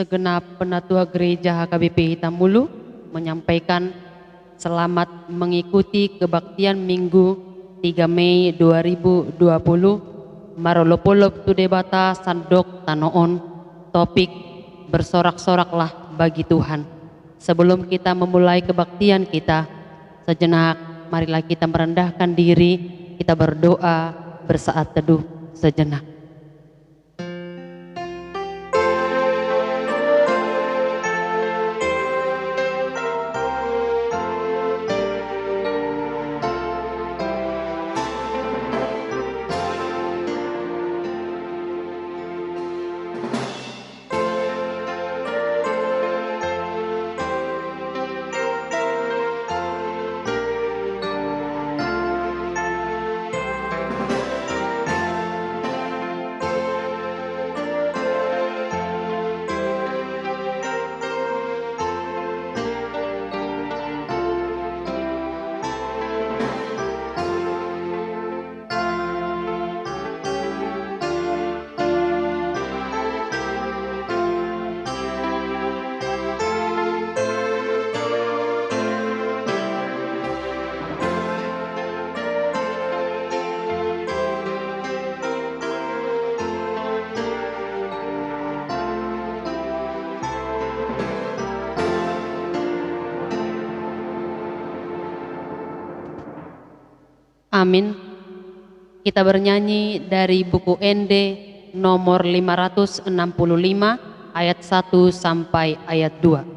segenap penatua gereja HKBP Hitamulu menyampaikan selamat mengikuti kebaktian Minggu 3 Mei 2020 Marolopolop Tudebata Sandok Tanoon. Topik bersorak-soraklah bagi Tuhan. Sebelum kita memulai kebaktian kita, sejenak marilah kita merendahkan diri, kita berdoa bersaat teduh sejenak. Amin. Kita bernyanyi dari buku ND nomor 565 ayat 1 sampai ayat 2.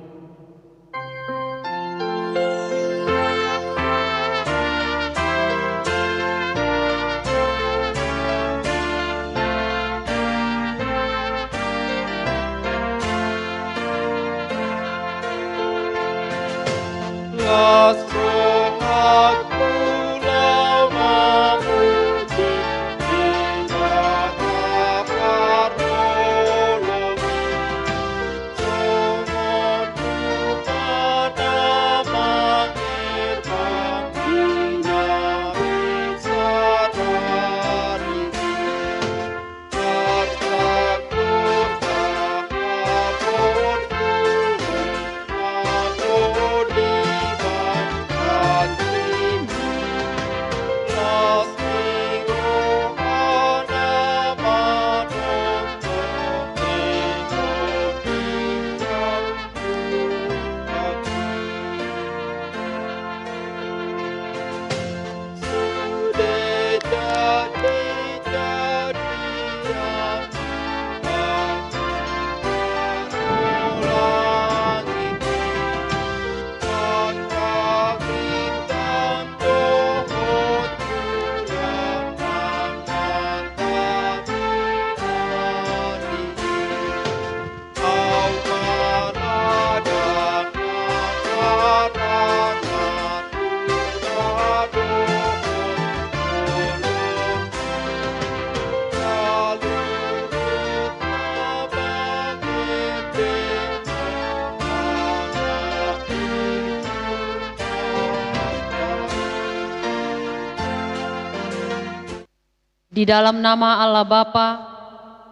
Di dalam nama Allah Bapa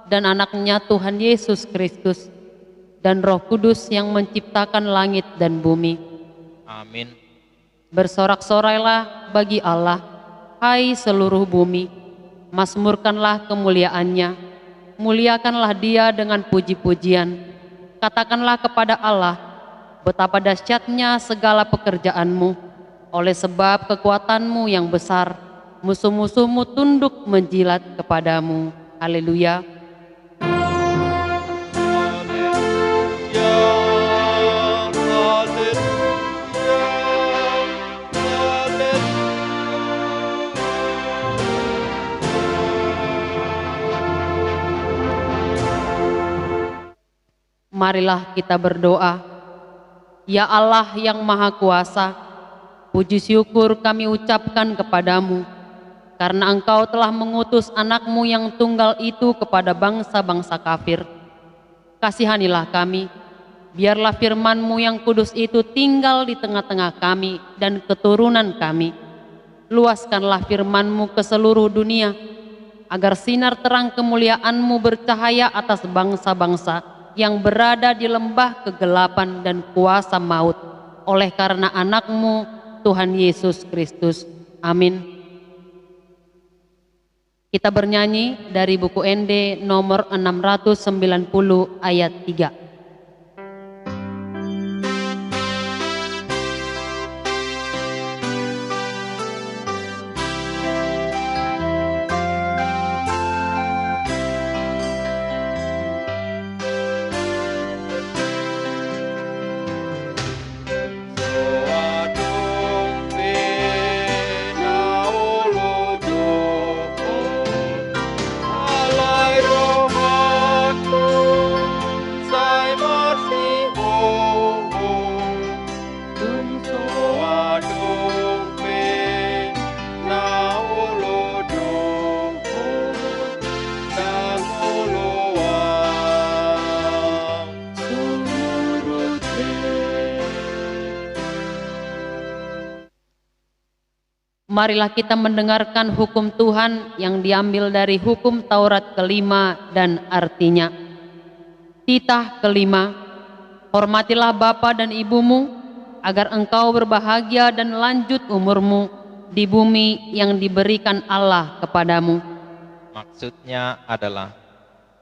dan Anaknya Tuhan Yesus Kristus dan Roh Kudus yang menciptakan langit dan bumi. Amin. Bersorak-sorailah bagi Allah, hai seluruh bumi, mazmurkanlah kemuliaannya, muliakanlah Dia dengan puji-pujian. Katakanlah kepada Allah, betapa dahsyatnya segala pekerjaanmu, oleh sebab kekuatanmu yang besar, musuh-musuhmu tunduk menjilat kepadamu. Haleluya. Marilah kita berdoa. Ya Allah yang Maha Kuasa, puji syukur kami ucapkan kepadamu, karena Engkau telah mengutus anakmu yang tunggal itu kepada bangsa-bangsa kafir. Kasihanilah kami, biarlah firman-Mu yang kudus itu tinggal di tengah-tengah kami dan keturunan kami. Luaskanlah firman-Mu ke seluruh dunia, agar sinar terang kemuliaan-Mu bercahaya atas bangsa-bangsa, yang berada di lembah kegelapan dan kuasa maut, oleh karena anak-Mu, Tuhan Yesus Kristus. Amin. Kita bernyanyi dari buku ND nomor 690 ayat 3. Marilah kita mendengarkan hukum Tuhan yang diambil dari hukum Taurat kelima dan artinya. Titah kelima, hormatilah bapa dan ibumu, agar engkau berbahagia dan lanjut umurmu di bumi yang diberikan Allah kepadamu. Maksudnya adalah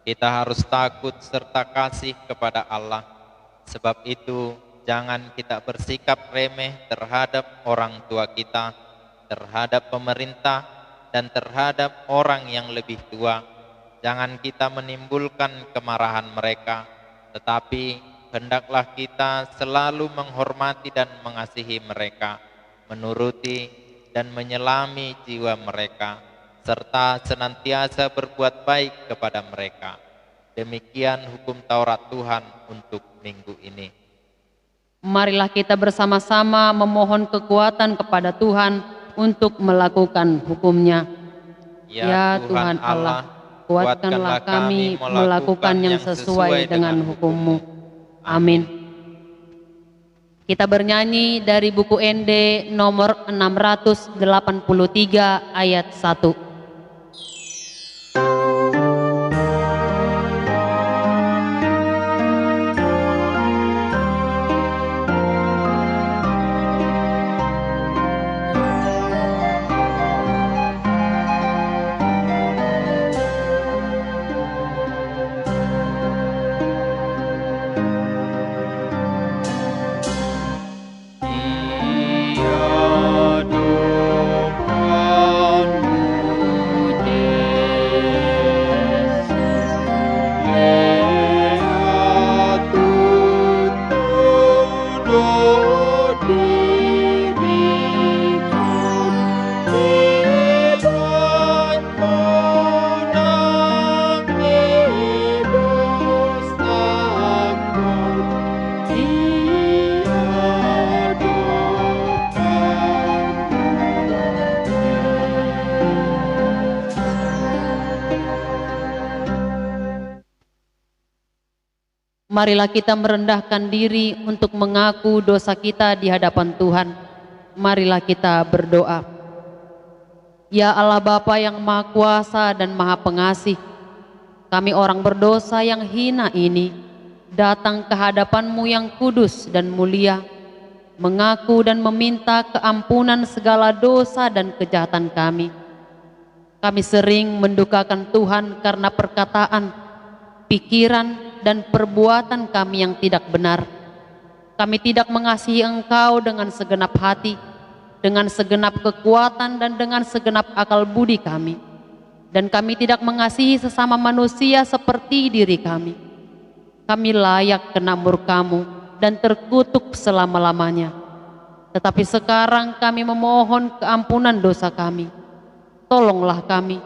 kita harus takut serta kasih kepada Allah. Sebab itu jangan kita bersikap remeh terhadap orang tua kita, terhadap pemerintah, dan terhadap orang yang lebih tua. Jangan kita menimbulkan kemarahan mereka, tetapi hendaklah kita selalu menghormati dan mengasihi mereka, menuruti dan menyelami jiwa mereka, serta senantiasa berbuat baik kepada mereka. Demikian hukum Taurat Tuhan untuk minggu ini. Marilah kita bersama-sama memohon kekuatan kepada Tuhan untuk melakukan hukumnya. Ya Tuhan Allah, kuatkanlah kami melakukan yang sesuai dengan hukum-Mu. Amin. Kita bernyanyi dari buku ND nomor 683 ayat 1. Marilah kita merendahkan diri untuk mengaku dosa kita di hadapan Tuhan. Marilah kita berdoa. Ya Allah Bapa yang Maha Kuasa dan Maha Pengasih, kami orang berdosa yang hina ini datang ke hadapan-Mu yang kudus dan mulia, mengaku dan meminta keampunan segala dosa dan kejahatan kami. Kami sering mendukakan Tuhan karena perkataan, pikiran, dan perbuatan kami yang tidak benar. Kami tidak mengasihi Engkau dengan segenap hati, dengan segenap kekuatan, dan dengan segenap akal budi kami. Dan kami tidak mengasihi sesama manusia seperti diri kami. Kami layak kena murka-Mu dan terkutuk selama-lamanya. Tetapi sekarang kami memohon keampunan dosa kami. Tolonglah kami,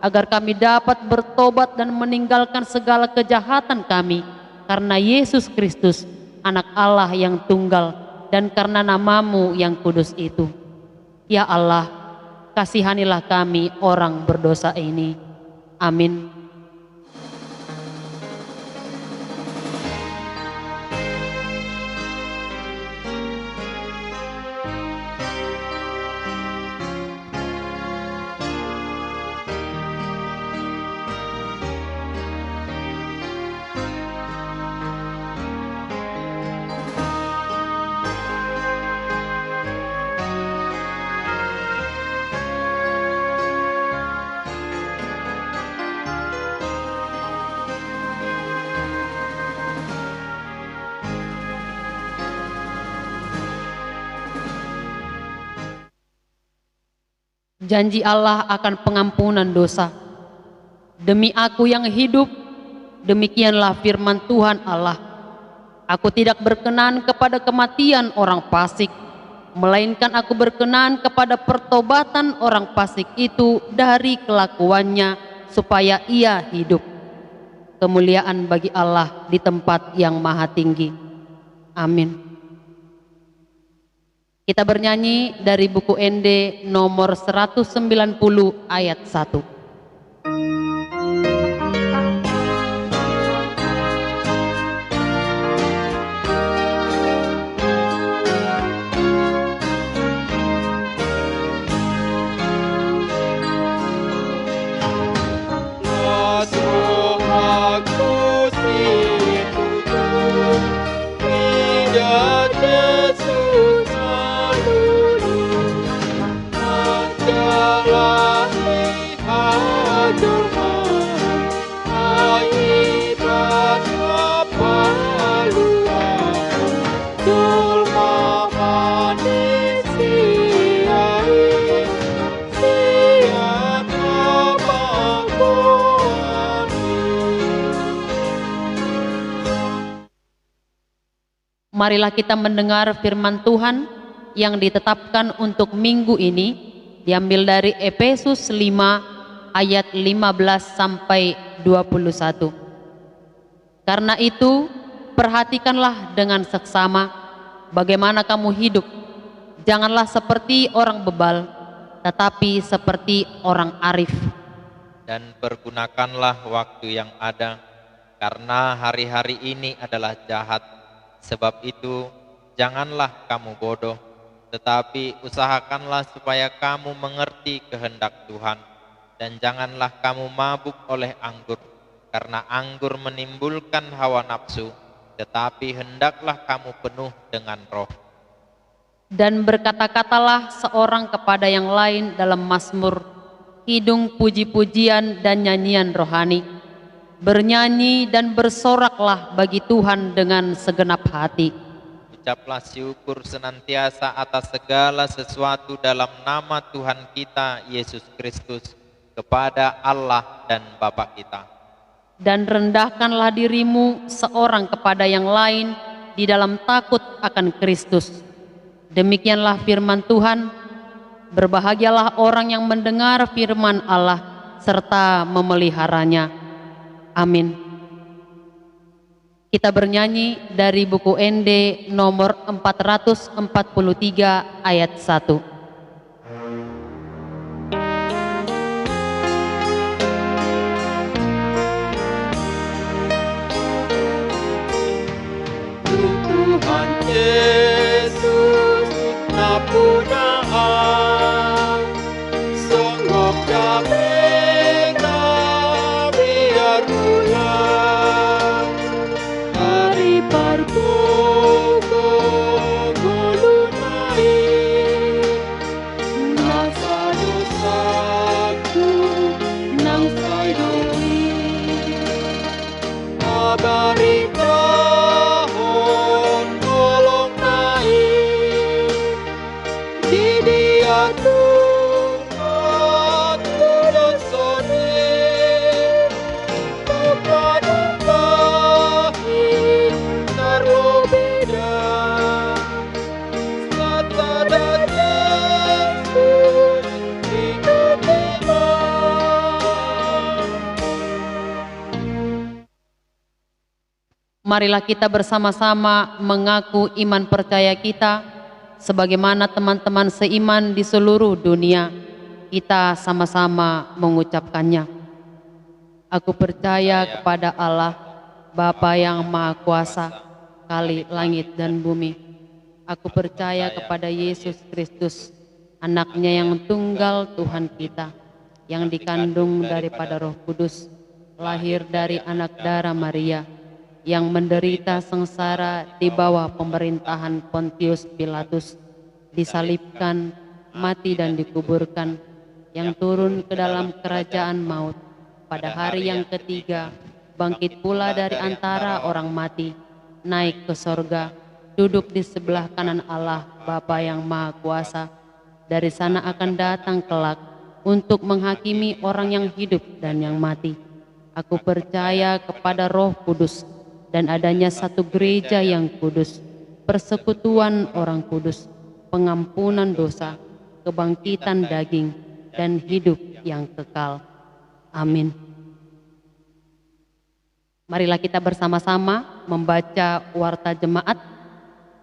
agar kami dapat bertobat dan meninggalkan segala kejahatan kami, karena Yesus Kristus, Anak Allah yang tunggal, dan karena nama-Mu yang kudus itu. Ya Allah, kasihanilah kami orang berdosa ini. Amin. janji Allah akan pengampunan dosa. Demi aku yang hidup, demikianlah firman Tuhan Allah, aku tidak berkenan kepada kematian orang fasik, melainkan aku berkenan kepada pertobatan orang fasik itu dari kelakuannya, supaya ia hidup. Kemuliaan bagi Allah di tempat yang maha tinggi. Amin. Kita bernyanyi dari buku ND nomor 190 ayat 1. Marilah kita mendengar firman Tuhan yang ditetapkan untuk minggu ini, diambil dari Efesus 5 ayat 15 sampai 21. Karena itu, perhatikanlah dengan seksama bagaimana kamu hidup. Janganlah seperti orang bebal, tetapi seperti orang arif. Dan pergunakanlah waktu yang ada, karena hari-hari ini adalah jahat. Sebab itu, janganlah kamu bodoh, tetapi usahakanlah supaya kamu mengerti kehendak Tuhan. Dan janganlah kamu mabuk oleh anggur, karena anggur menimbulkan hawa nafsu, tetapi hendaklah kamu penuh dengan roh. Dan berkata-katalah seorang kepada yang lain dalam mazmur, kidung puji-pujian dan nyanyian rohani. Bernyanyi dan bersoraklah bagi Tuhan dengan segenap hati. Ucaplah syukur senantiasa atas segala sesuatu dalam nama Tuhan kita Yesus Kristus kepada Allah dan Bapa kita. Dan rendahkanlah dirimu seorang kepada yang lain di dalam takut akan Kristus. Demikianlah firman Tuhan. Berbahagialah orang yang mendengar firman Allah serta memeliharanya. Amin. Kita bernyanyi dari buku ND nomor 443 ayat 1. Tuhan Yesus napunaan sungguh kami biar pulang dari parkuku gulunai nasa dosaku nang saidoi abari Marilah kita bersama-sama mengaku iman percaya kita sebagaimana teman-teman seiman di seluruh dunia. Kita sama-sama mengucapkannya. Aku percaya kepada Allah, Bapa yang Maha Kuasa, Kali langit dan bumi. Aku percaya kepada Yesus Kristus, anaknya yang tunggal Tuhan kita, yang dikandung daripada Roh Kudus, lahir dari anak darah Maria, yang menderita sengsara di bawah pemerintahan Pontius Pilatus, disalibkan, mati dan dikuburkan, yang turun ke dalam kerajaan maut, pada hari yang ketiga, bangkit pula dari antara orang mati, naik ke sorga, duduk di sebelah kanan Allah Bapa yang Maha Kuasa. Dari sana akan datang kelak untuk menghakimi orang yang hidup dan yang mati. Aku percaya kepada Roh Kudus dan adanya satu gereja yang kudus, persekutuan orang kudus, pengampunan dosa, kebangkitan daging, dan hidup yang kekal. Amin. Marilah kita bersama-sama membaca warta jemaat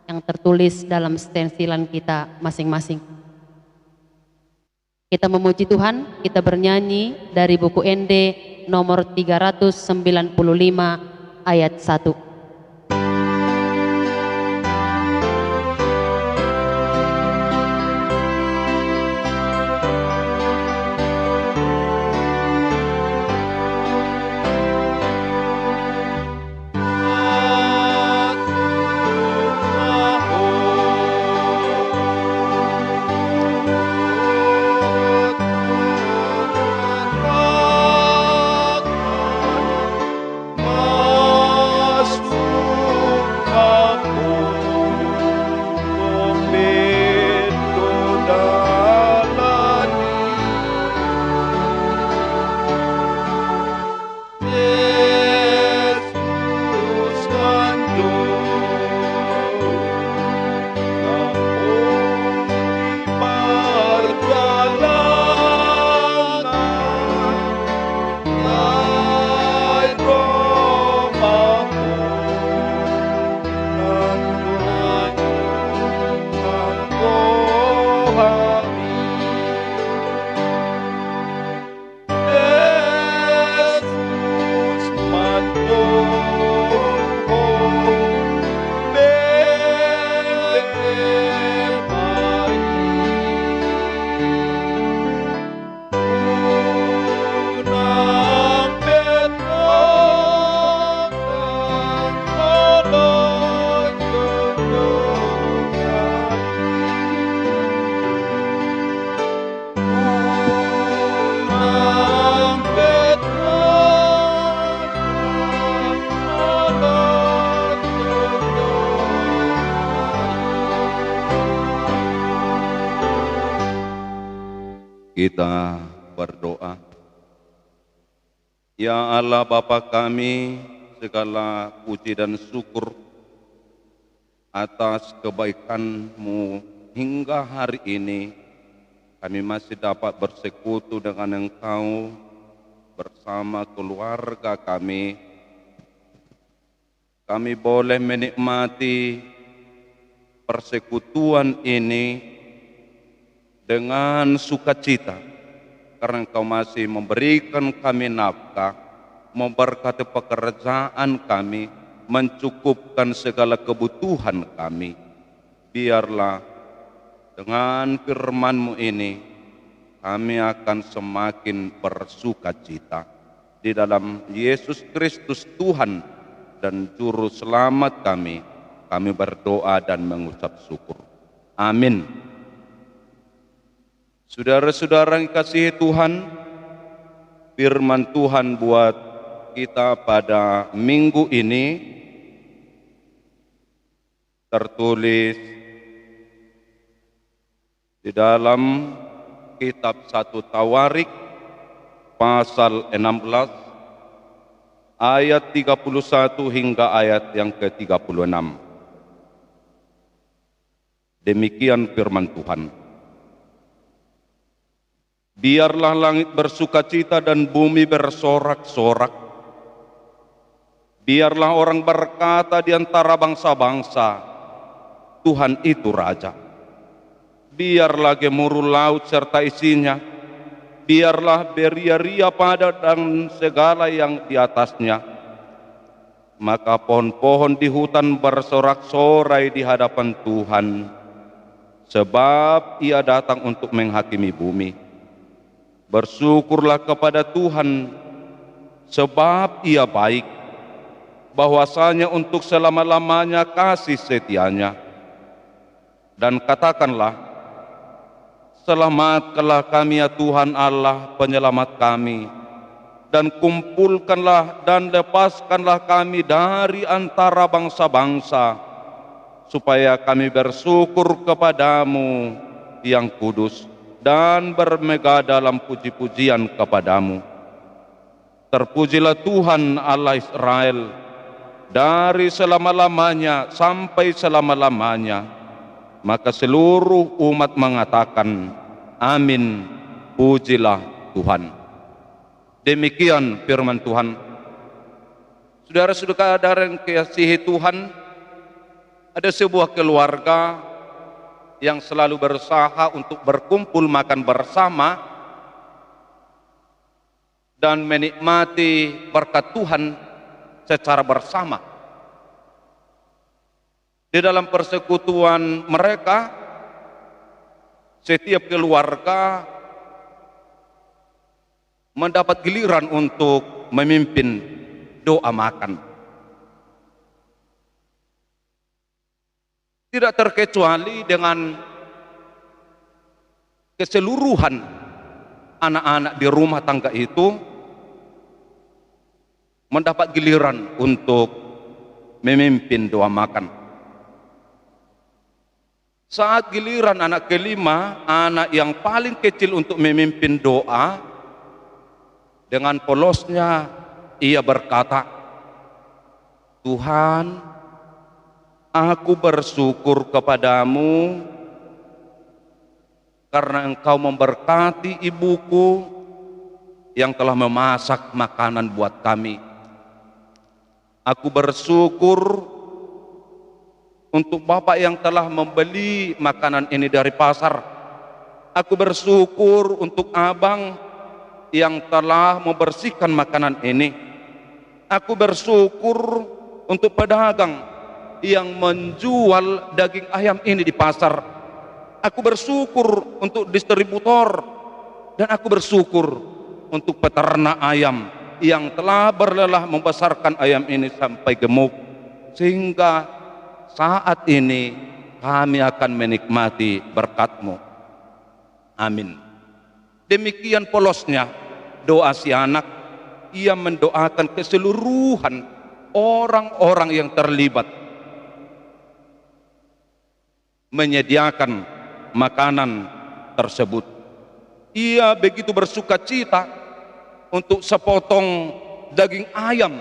yang tertulis dalam stensilan kita masing-masing. Kita memuji Tuhan, kita bernyanyi dari buku ND nomor 395 ayat 1. Kita berdoa. Ya Allah Bapa kami, segala puji dan syukur atas kebaikan-Mu hingga hari ini. Kami masih dapat bersekutu dengan Engkau bersama keluarga kami. Kami boleh menikmati persekutuan ini dengan sukacita, karena Engkau masih memberikan kami nafkah, memberkati pekerjaan kami, mencukupkan segala kebutuhan kami. Biarlah dengan firman-Mu ini, kami akan semakin bersukacita. Di dalam Yesus Kristus Tuhan dan Juru Selamat kami berdoa dan mengucap syukur. Amin. Saudara-saudara yang kasihi Tuhan, firman Tuhan buat kita pada minggu ini tertulis di dalam kitab 1 Tawarik pasal 16 ayat 31 hingga ayat yang ke-36. Demikian firman Tuhan. Biarlah langit bersukacita dan bumi bersorak-sorak. Biarlah orang berkata di antara bangsa-bangsa, Tuhan itu Raja. Biarlah gemuruh laut serta isinya. Biarlah beria-ria pada dan segala yang di atasnya. Maka pohon-pohon di hutan bersorak-sorai di hadapan Tuhan, sebab Ia datang untuk menghakimi bumi. Bersyukurlah kepada Tuhan, sebab Ia baik, bahwasanya untuk selama-lamanya kasih setianya. Dan katakanlah, selamatkanlah kami ya Tuhan Allah penyelamat kami, dan kumpulkanlah dan lepaskanlah kami dari antara bangsa-bangsa, supaya kami bersyukur kepadamu yang kudus. dan bermegah dalam puji-pujian kepadamu. Terpujilah Tuhan Allah Israel dari selama-lamanya sampai selama-lamanya. Maka seluruh umat mengatakan, amin, pujilah Tuhan. Demikian firman Tuhan. Saudara-saudara yang dikasihi Tuhan, ada sebuah keluarga yang selalu berusaha untuk berkumpul makan bersama dan menikmati berkat Tuhan secara bersama. Di dalam persekutuan mereka, setiap keluarga mendapat giliran untuk memimpin doa makan. Tidak terkecuali dengan keseluruhan anak-anak di rumah tangga itu mendapat giliran untuk memimpin doa makan. Saat giliran anak kelima, anak yang paling kecil untuk memimpin doa, dengan polosnya ia berkata, Tuhan, aku bersyukur kepadamu karena Engkau memberkati ibuku yang telah memasak makanan buat kami. Aku bersyukur untuk Bapak yang telah membeli makanan ini dari pasar. Aku bersyukur untuk Abang yang telah membersihkan makanan ini. Aku bersyukur untuk pedagang yang menjual daging ayam ini di pasar. Aku bersyukur untuk distributor, dan aku bersyukur untuk peternak ayam yang telah berlelah membesarkan ayam ini sampai gemuk, sehingga saat ini kami akan menikmati berkat-Mu. Amin. Demikian polosnya doa si anak. Ia mendoakan keseluruhan orang-orang yang terlibat menyediakan makanan tersebut. Ia begitu bersuka cita untuk sepotong daging ayam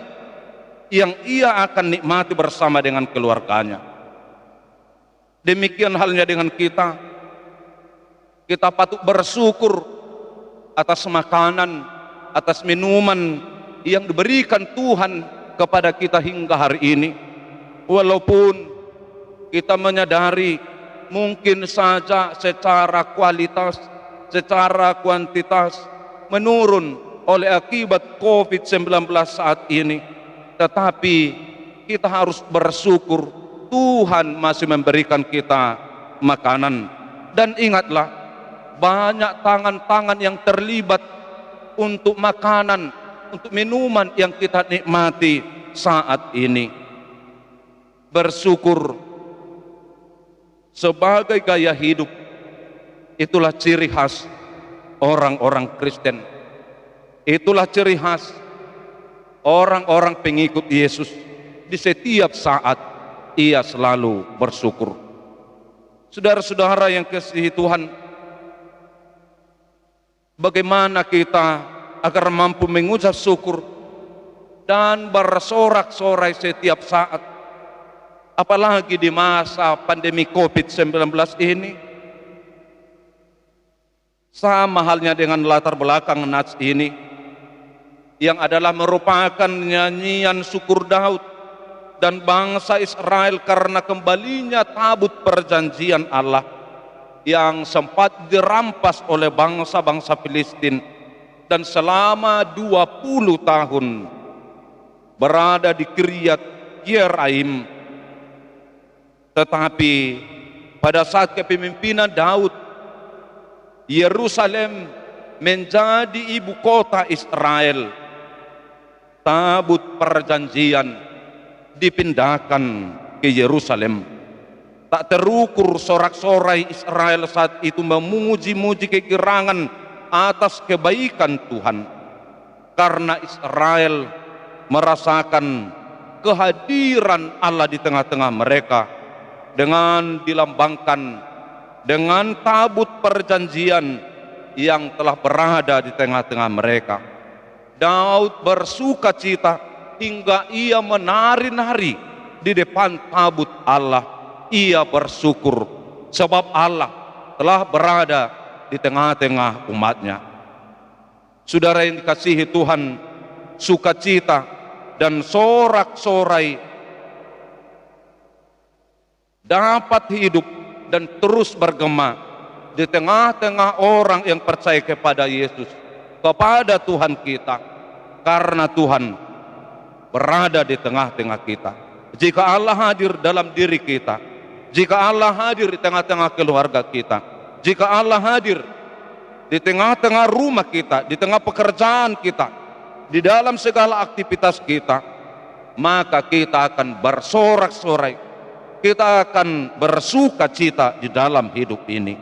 yang ia akan nikmati bersama dengan keluarganya. Demikian halnya dengan kita. Kita patut bersyukur atas makanan, atas minuman yang diberikan Tuhan kepada kita hingga hari ini. Walaupun kita menyadari mungkin saja secara kualitas, secara kuantitas menurun oleh akibat COVID-19 saat ini, tetapi kita harus bersyukur Tuhan masih memberikan kita makanan. Dan ingatlah, banyak tangan-tangan yang terlibat untuk makanan, untuk minuman yang kita nikmati saat ini. Bersyukur sebagai gaya hidup, itulah ciri khas orang-orang Kristen. Itulah ciri khas orang-orang pengikut Yesus. Di setiap saat ia selalu bersyukur. Saudara-saudara yang kasihi Tuhan, bagaimana kita agar mampu mengucap syukur dan bersorak-sorai setiap saat, apalagi di masa pandemi COVID-19 ini? Sama halnya dengan latar belakang Nats ini, yang adalah merupakan nyanyian syukur Daud dan bangsa Israel karena kembalinya tabut perjanjian Allah yang sempat dirampas oleh bangsa-bangsa Filistin dan selama 20 tahun berada di Kiryat Yearim. Tetapi pada saat kepemimpinan Daud, Yerusalem menjadi ibu kota Israel. Tabut perjanjian dipindahkan ke Yerusalem. Tak terukur sorak-sorai Israel saat itu memuji-muji kegirangan atas kebaikan Tuhan, karena Israel merasakan kehadiran Allah di tengah-tengah mereka dengan dilambangkan dengan tabut perjanjian yang telah berada di tengah-tengah mereka. Daud bersuka cita hingga ia menari-nari di depan tabut Allah. Ia bersyukur sebab Allah telah berada di tengah-tengah umatnya. Saudara yang dikasihi Tuhan, sukacita dan sorak-sorai dapat hidup dan terus bergema di tengah-tengah orang yang percaya kepada Yesus, kepada Tuhan kita, karena Tuhan berada di tengah-tengah kita. Jika Allah hadir dalam diri kita, jika Allah hadir di tengah-tengah keluarga kita, jika Allah hadir di tengah-tengah rumah kita, di tengah pekerjaan kita, di dalam segala aktivitas kita, maka kita akan bersorak-sorai, kita akan bersuka cita di dalam hidup ini.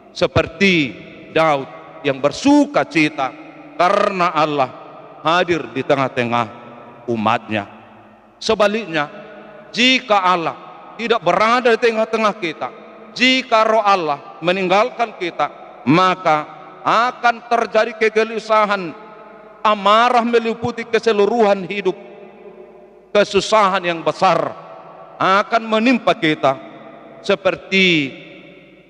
Seperti Daud yang bersuka cita karena Allah hadir di tengah-tengah umatnya. Sebaliknya, jika Allah tidak berada di tengah-tengah kita, jika roh Allah meninggalkan kita, maka akan terjadi kegelisahan, amarah meliputi keseluruhan hidup, kesusahan yang besar akan menimpa kita, seperti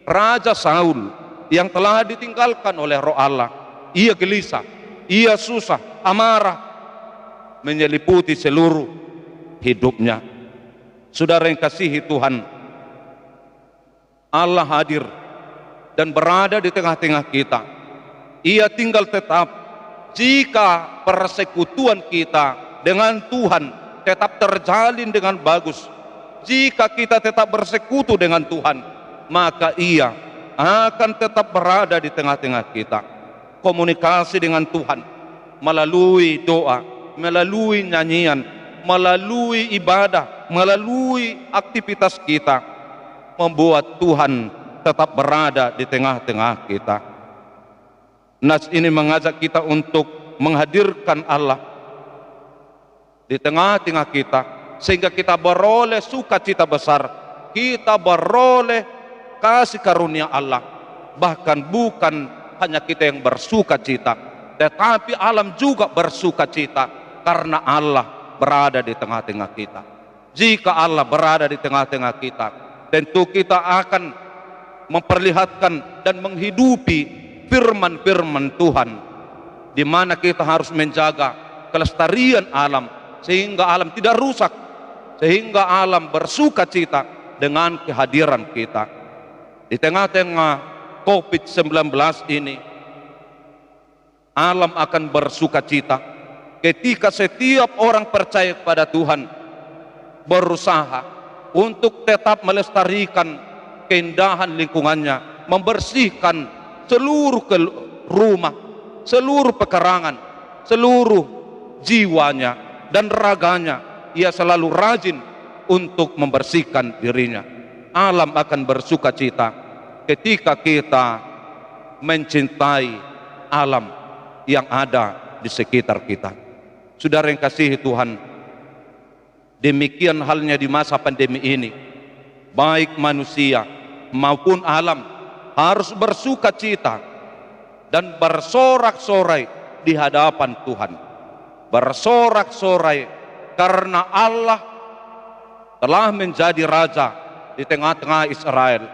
Raja Saul yang telah ditinggalkan oleh roh Allah. Ia gelisah, ia susah, amarah menyeliputi seluruh hidupnya. Saudara yang kasihi Tuhan, Allah hadir dan berada di tengah-tengah kita. Ia tinggal tetap jika persekutuan kita dengan Tuhan tetap terjalin dengan bagus. Jika kita tetap bersekutu dengan Tuhan, maka ia akan tetap berada di tengah-tengah kita. Komunikasi dengan Tuhan melalui doa, melalui nyanyian, melalui ibadah, melalui aktivitas kita, membuat Tuhan tetap berada di tengah-tengah kita. Nas ini mengajak kita untuk menghadirkan Allah di tengah-tengah kita, sehingga kita beroleh sukacita besar, kita beroleh kasih karunia Allah. Bahkan bukan hanya kita yang bersuka cita, tetapi alam juga bersuka cita karena Allah berada di tengah-tengah kita. Jika Allah berada di tengah-tengah kita, tentu kita akan memperlihatkan dan menghidupi firman-firman Tuhan, di mana kita harus menjaga kelestarian alam sehingga alam tidak rusak, sehingga alam bersuka cita dengan kehadiran kita. Di tengah-tengah COVID-19 ini, alam akan bersuka cita ketika setiap orang percaya kepada Tuhan berusaha untuk tetap melestarikan keindahan lingkungannya, membersihkan seluruh rumah, seluruh pekarangan, seluruh jiwanya dan raganya. Ia selalu rajin untuk membersihkan dirinya. Alam akan bersuka cita ketika kita mencintai alam yang ada di sekitar kita. Saudara yang kasihi Tuhan, demikian halnya di masa pandemi ini, baik manusia maupun alam harus bersuka cita dan bersorak-sorai di hadapan Tuhan. Bersorak-sorai karena Allah telah menjadi raja di tengah-tengah Israel,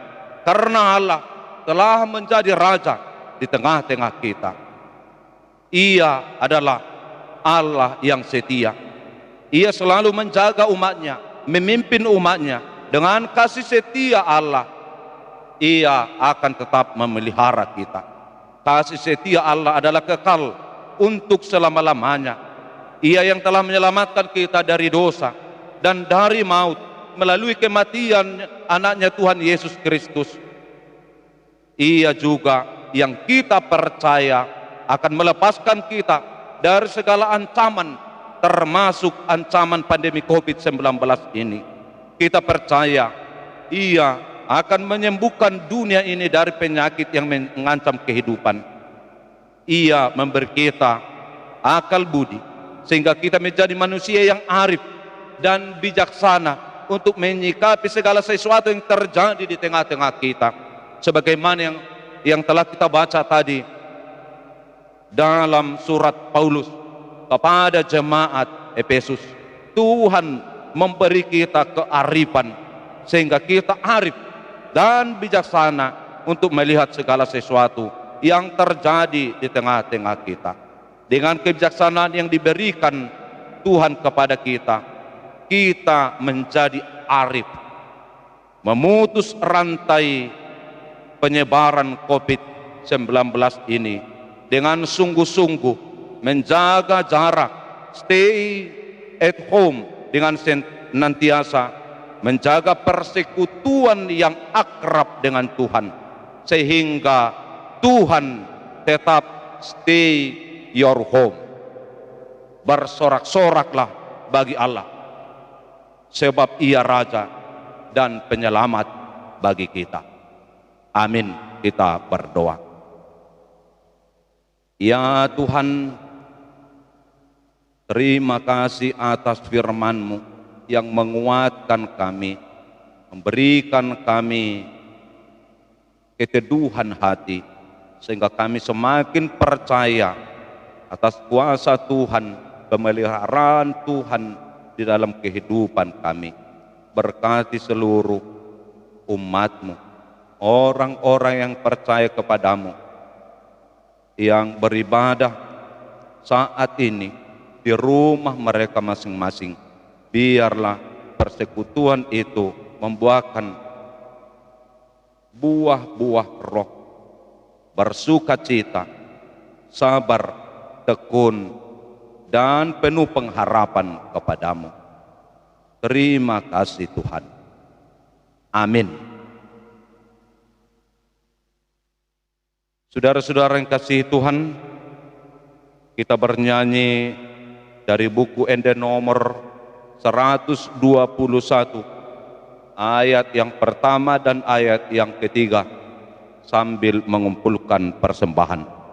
karena Allah telah menjadi raja di tengah-tengah kita. Ia adalah Allah yang setia. Ia selalu menjaga umatnya, memimpin umatnya dengan kasih setia Allah. Ia akan tetap memelihara kita. Kasih setia Allah adalah kekal untuk selama-lamanya. Ia yang telah menyelamatkan kita dari dosa dan dari maut melalui kematian anaknya Tuhan Yesus Kristus. Ia juga yang kita percaya akan melepaskan kita dari segala ancaman, termasuk ancaman pandemi COVID-19 ini. Kita percaya ia akan menyembuhkan dunia ini dari penyakit yang mengancam kehidupan. Ia memberi kita akal budi sehingga kita menjadi manusia yang arif dan bijaksana untuk menyikapi segala sesuatu yang terjadi di tengah-tengah kita. Sebagaimana yang telah kita baca tadi dalam surat Paulus kepada jemaat Efesus. Tuhan memberi kita kearifan sehingga kita arif dan bijaksana untuk melihat segala sesuatu yang terjadi di tengah-tengah kita. Dengan kebijaksanaan yang diberikan Tuhan kepada kita, kita menjadi arif, memutus rantai penyebaran COVID-19 ini dengan sungguh-sungguh menjaga jarak, stay at home, dengan senantiasa menjaga persekutuan yang akrab dengan Tuhan, sehingga Tuhan tetap stay your home. Bersorak-soraklah bagi Allah, sebab Ia Raja dan Penyelamat bagi kita. Amin. Kita berdoa. Ya Tuhan, terima kasih atas firman-Mu yang menguatkan kami, memberikan kami keteduhan hati, sehingga kami semakin percaya atas kuasa Tuhan, pemeliharaan Tuhan di dalam kehidupan kami. Berkati seluruh umat-Mu, orang-orang yang percaya kepadamu, yang beribadah saat ini di rumah mereka masing-masing. Biarlah persekutuan itu membuahkan buah-buah roh, bersukacita, sabar, tekun, dan penuh pengharapan kepadamu. Terima kasih Tuhan. Amin. Saudara-saudara yang kasih Tuhan, kita bernyanyi dari buku Ende nomor 121, ayat yang pertama dan ayat yang ketiga, sambil mengumpulkan persembahan.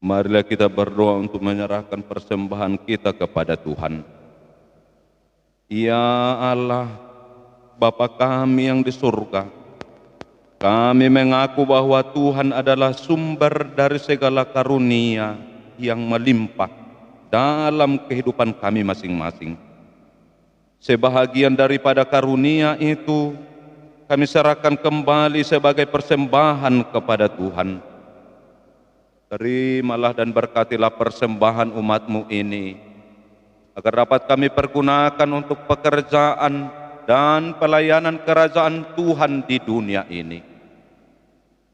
Marilah kita berdoa untuk menyerahkan persembahan kita kepada Tuhan. Ya Allah, Bapa kami yang di surga, kami mengaku bahwa Tuhan adalah sumber dari segala karunia yang melimpah dalam kehidupan kami masing-masing. Sebahagian daripada karunia itu kami serahkan kembali sebagai persembahan kepada Tuhan. Terimalah dan berkatilah persembahan umat-Mu ini, agar dapat kami pergunakan untuk pekerjaan dan pelayanan kerajaan Tuhan di dunia ini.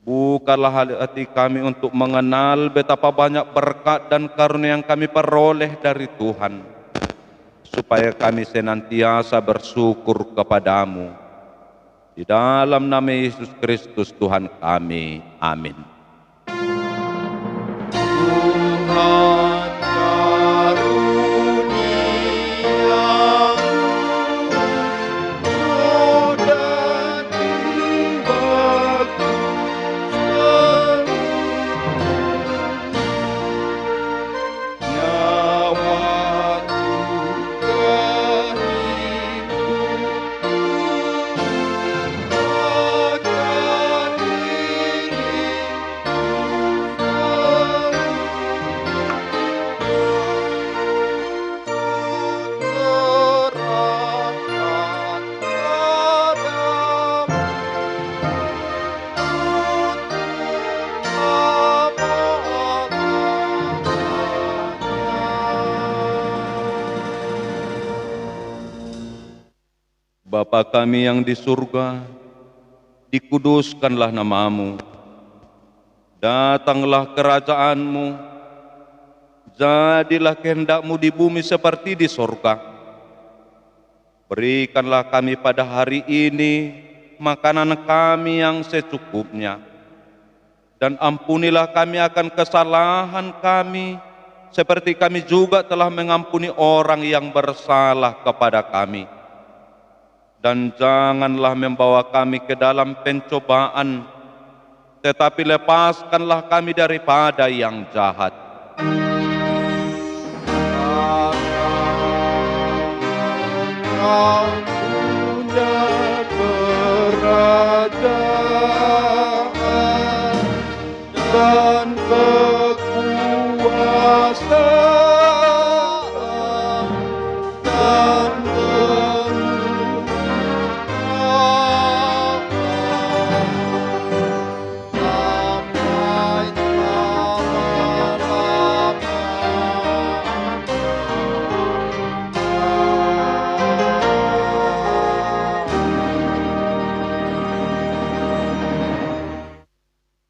Bukalah hati kami untuk mengenal betapa banyak berkat dan karunia yang kami peroleh dari Tuhan, supaya kami senantiasa bersyukur kepadamu. Di dalam nama Yesus Kristus Tuhan kami. Amin. Tuhan karuniamu dan jiwaku nyawaku akan Bapa kami yang di surga, dikuduskanlah namamu. Datanglah kerajaanmu, jadilah kehendakmu di bumi seperti di surga. Berikanlah kami pada hari ini makanan kami yang secukupnya, dan ampunilah kami akan kesalahan kami, seperti kami juga telah mengampuni orang yang bersalah kepada kami. Dan janganlah membawa kami ke dalam pencobaan, tetapi lepaskanlah kami daripada yang jahat. Kau punya kerajaan dan kekuasaan dan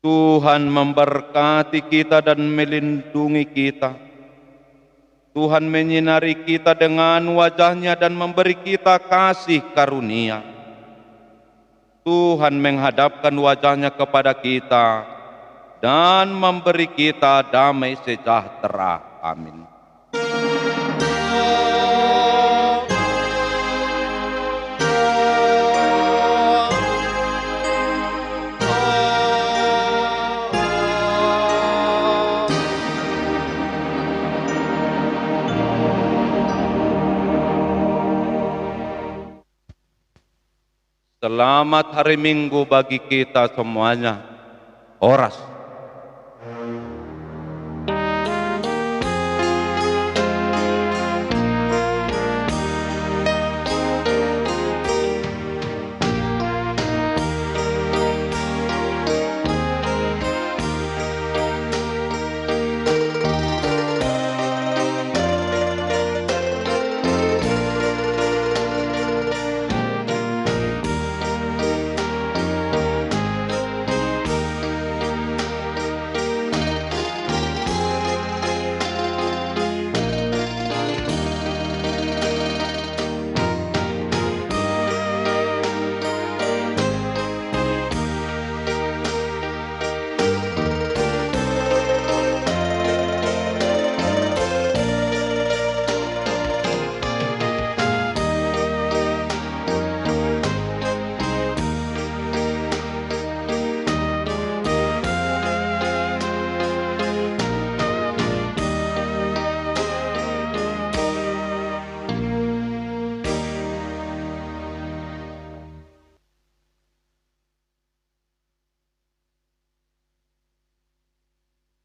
Tuhan memberkati kita dan melindungi kita. Tuhan menyinari kita dengan wajah-Nya dan memberi kita kasih karunia. Tuhan menghadapkan wajah-Nya kepada kita dan memberi kita damai sejahtera. Amin. Selamat hari Minggu bagi kita semuanya. Horas.